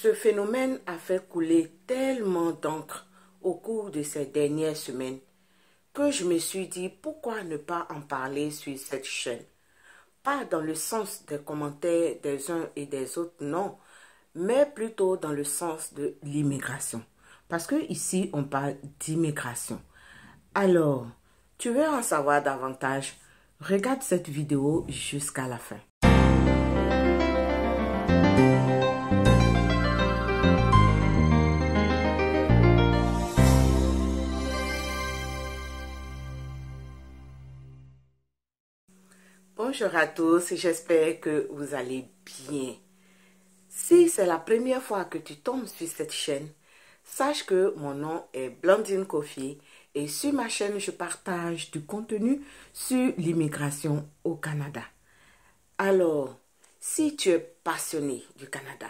Ce phénomène a fait couler tellement d'encre au cours de ces dernières semaines que je me suis dit pourquoi ne pas en parler sur cette chaîne. Pas dans le sens des commentaires des uns et des autres, non, mais plutôt dans le sens de l'immigration. Parce que ici, on parle d'immigration. Alors, tu veux en savoir davantage? Regarde cette vidéo jusqu'à la fin. Bonjour à tous, j'espère que vous allez bien. Si c'est la première fois que tu tombes sur cette chaîne, sache que mon nom est Blandine Kofi et sur ma chaîne, je partage du contenu sur l'immigration au Canada. Alors, si tu es passionné du Canada,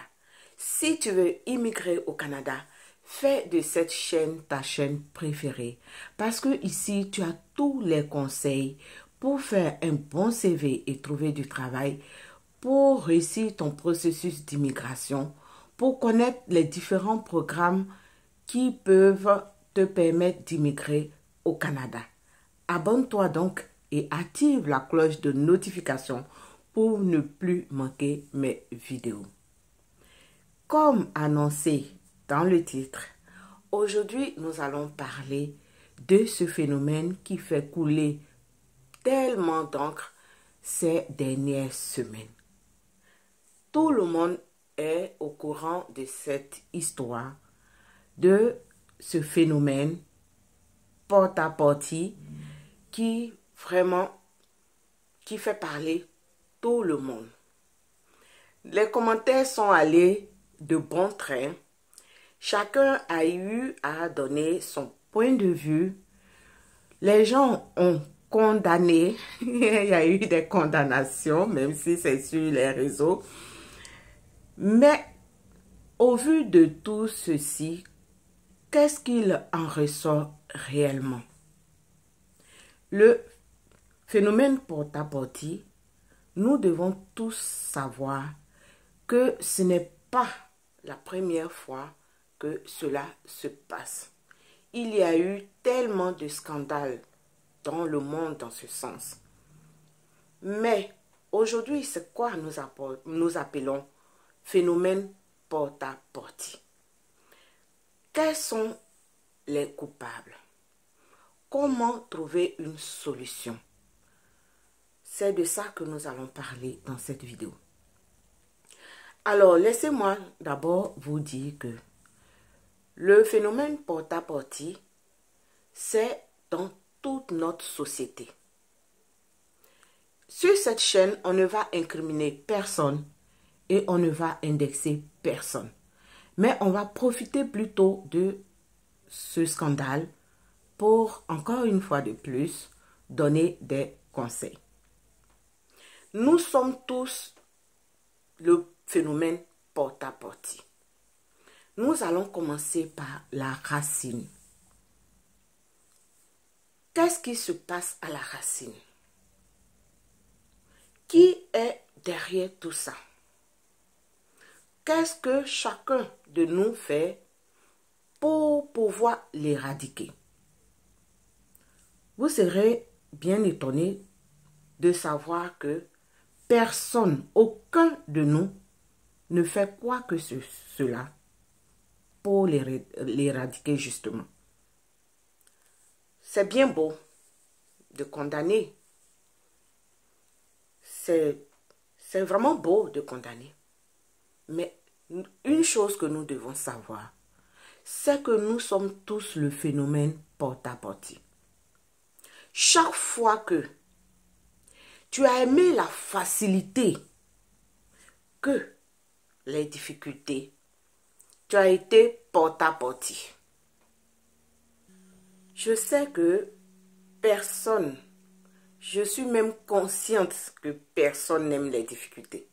si tu veux immigrer au Canada, fais de cette chaîne ta chaîne préférée parce que ici, tu as tous les conseils pour faire un bon CV et trouver du travail, pour réussir ton processus d'immigration, pour connaître les différents programmes qui peuvent te permettre d'immigrer au Canada. Abonne-toi donc et active la cloche de notification pour ne plus manquer mes vidéos. Comme annoncé dans le titre, aujourd'hui nous allons parler de ce phénomène qui fait couler tellement d'encre ces dernières semaines. Tout le monde est au courant de cette histoire, de ce phénomène porte-à-porte qui fait parler tout le monde. Les commentaires sont allés de bon train. Chacun a eu à donner son point de vue. Les gens ont condamné. Il y a eu des condamnations, même si c'est sur les réseaux. Mais au vu de tout ceci, qu'est-ce qu'il en ressort réellement? Le phénomène porte-à-porte, nous devons tous savoir que ce n'est pas la première fois que cela se passe. Il y a eu tellement de scandales dans le monde dans ce sens. Mais aujourd'hui, c'est quoi nous appelons phénomène porte-à-porte? Quels sont les coupables? Comment trouver une solution? C'est de ça que nous allons parler dans cette vidéo. Alors, laissez-moi d'abord vous dire que le phénomène porte-à-porte, c'est dans toute notre société. Sur cette chaîne, on ne va incriminer personne et on ne va indexer personne. Mais on va profiter plutôt de ce scandale pour, encore une fois de plus, donner des conseils. Nous sommes tous le phénomène porte-à-porte. Nous allons commencer par la racine. Qu'est-ce qui se passe à la racine? Qui est derrière tout ça? Qu'est-ce que chacun de nous fait pour pouvoir l'éradiquer? Vous serez bien étonné de savoir que personne, aucun de nous ne fait quoi que cela pour l'éradiquer justement. C'est bien beau de condamner. C'est vraiment beau de condamner. Mais une chose que nous devons savoir, c'est que nous sommes tous le phénomène porte-à-porte. Chaque fois que tu as aimé la facilité que les difficultés, tu as été porte-à-porte. Je sais que personne, je suis même consciente que personne n'aime les difficultés.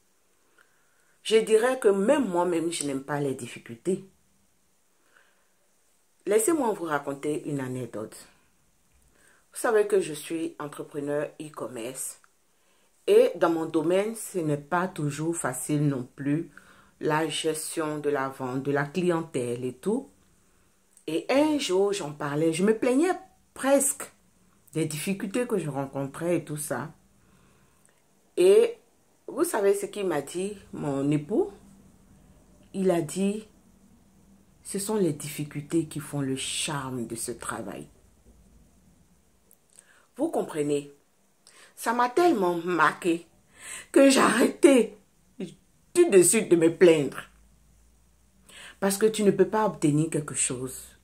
Je dirais que même moi-même, je n'aime pas les difficultés. Laissez-moi vous raconter une anecdote. Vous savez que je suis entrepreneur e-commerce et dans mon domaine, ce n'est pas toujours facile non plus la gestion de la vente, de la clientèle et tout. Et un jour, j'en parlais, je me plaignais presque des difficultés que je rencontrais et tout ça. Et vous savez ce qu'il m'a dit, mon époux? Il a dit, ce sont les difficultés qui font le charme de ce travail. Vous comprenez? Ça m'a tellement marqué que j'ai arrêté tout de suite de me plaindre. Parce que tu ne peux pas obtenir quelque chose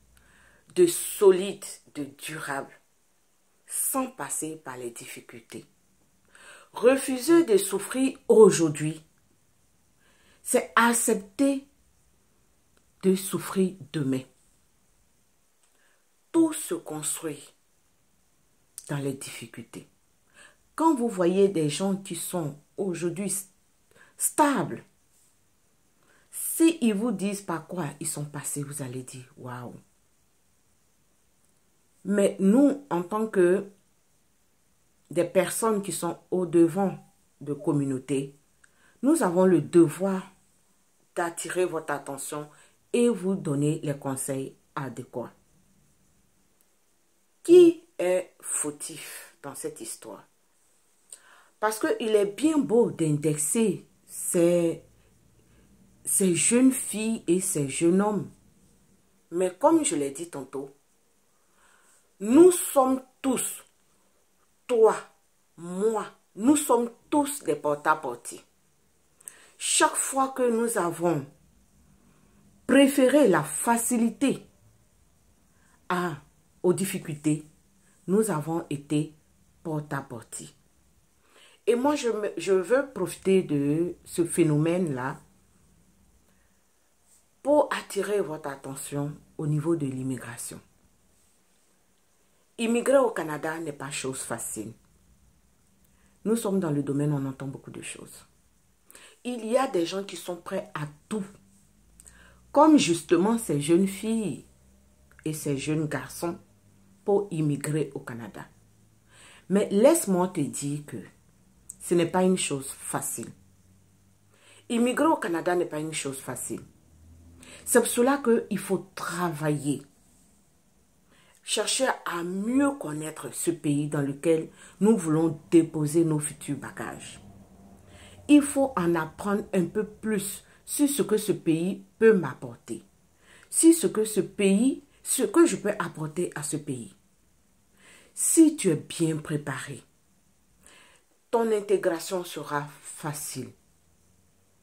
de solide, de durable, sans passer par les difficultés. Refuser de souffrir aujourd'hui, c'est accepter de souffrir demain. Tout se construit dans les difficultés. Quand vous voyez des gens qui sont aujourd'hui stables, si ils vous disent par quoi ils sont passés, vous allez dire waouh. Mais nous, en tant que des personnes qui sont au-devant de communautés, nous avons le devoir d'attirer votre attention et vous donner les conseils adéquats. Qui est fautif dans cette histoire? Parce qu'il est bien beau d'indexer ces jeunes filles et ces jeunes hommes. Mais comme je l'ai dit tantôt, nous sommes tous, toi, moi, nous sommes tous des porte-à-porte. Chaque fois que nous avons préféré la facilité aux difficultés, nous avons été porte-à-porte. Et moi, je veux profiter de ce phénomène-là pour attirer votre attention au niveau de l'immigration. Immigrer au Canada n'est pas chose facile. Nous sommes dans le domaine où on entend beaucoup de choses. Il y a des gens qui sont prêts à tout. Comme justement ces jeunes filles et ces jeunes garçons pour immigrer au Canada. Mais laisse-moi te dire que ce n'est pas une chose facile. Immigrer au Canada n'est pas une chose facile. C'est pour cela qu'il faut travailler. Chercher à mieux connaître ce pays dans lequel nous voulons déposer nos futurs bagages. Il faut en apprendre un peu plus sur ce que ce pays peut m'apporter. Sur ce que je peux apporter à ce pays. Si tu es bien préparé, ton intégration sera facile.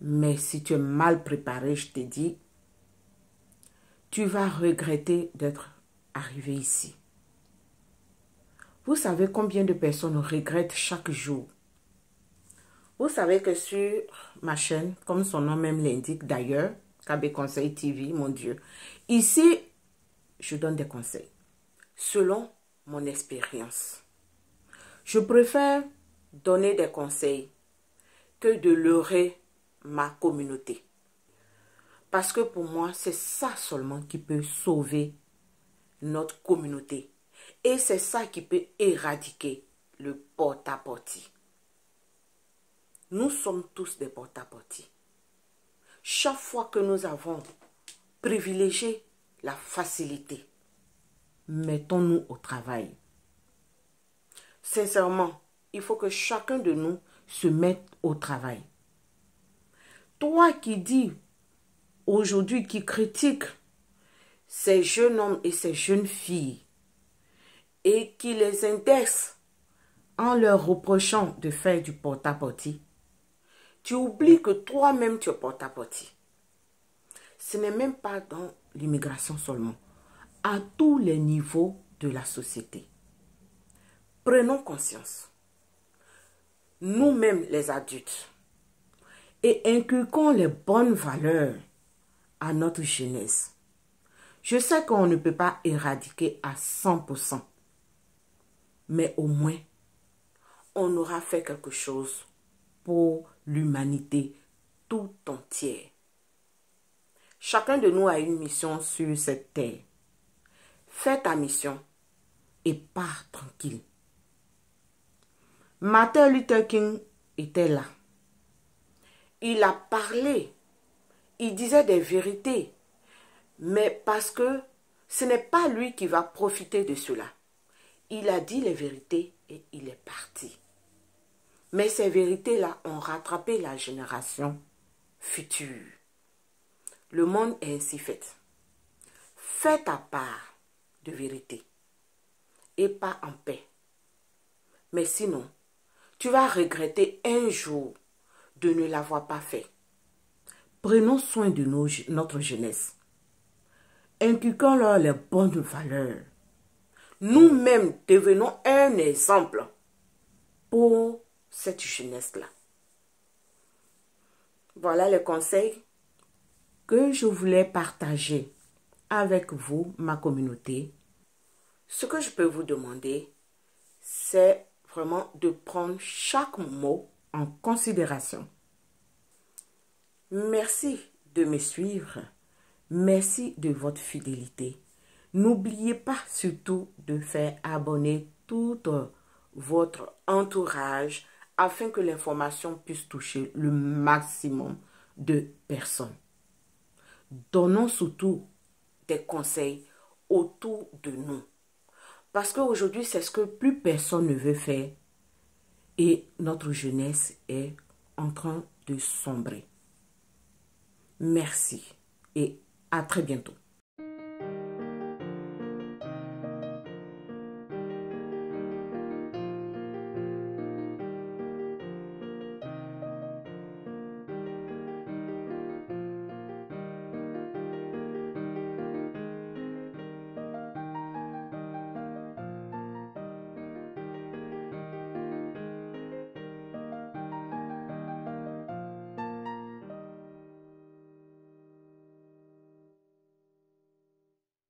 Mais si tu es mal préparé, je te dis, tu vas regretter d'être arrivé ici. Vous savez combien de personnes regrettent chaque jour? Vous savez que sur ma chaîne, comme son nom même l'indique d'ailleurs, KB Conseil TV, mon Dieu, ici, je donne des conseils selon mon expérience. Je préfère donner des conseils que de leurrer ma communauté. Parce que pour moi, c'est ça seulement qui peut sauver notre communauté. Et c'est ça qui peut éradiquer le porte-à-porte. Nous sommes tous des porte-à-porte. Chaque fois que nous avons privilégié la facilité, mettons-nous au travail. Sincèrement, il faut que chacun de nous se mette au travail. Toi qui dis aujourd'hui, qui critique ces jeunes hommes et ces jeunes filles et qui les indexe en leur reprochant de faire du porte-à-porte, tu oublies que toi-même tu es porte-à-porte. Ce n'est même pas dans l'immigration seulement, à tous les niveaux de la société. Prenons conscience, nous-mêmes les adultes, et inculquons les bonnes valeurs à notre jeunesse. Je sais qu'on ne peut pas éradiquer à 100%, mais au moins, on aura fait quelque chose pour l'humanité tout entière. Chacun de nous a une mission sur cette terre. Fais ta mission et pars tranquille. Martin Luther King était là. Il a parlé il disait des vérités, mais parce que ce n'est pas lui qui va profiter de cela. Il a dit les vérités et il est parti. Mais ces vérités-là ont rattrapé la génération future. Le monde est ainsi fait. Fais ta part de vérité et pas en paix. Mais sinon, tu vas regretter un jour de ne l'avoir pas fait. Prenons soin de notre jeunesse. Inculquons-leur les bonnes valeurs. Nous-mêmes devenons un exemple pour cette jeunesse-là. Voilà les conseils que je voulais partager avec vous, ma communauté. Ce que je peux vous demander, c'est vraiment de prendre chaque mot en considération. Merci de me suivre. Merci de votre fidélité. N'oubliez pas surtout de faire abonner tout votre entourage afin que l'information puisse toucher le maximum de personnes. Donnons surtout des conseils autour de nous. Parce qu'aujourd'hui, c'est ce que plus personne ne veut faire. Et notre jeunesse est en train de sombrer. Merci et à très bientôt.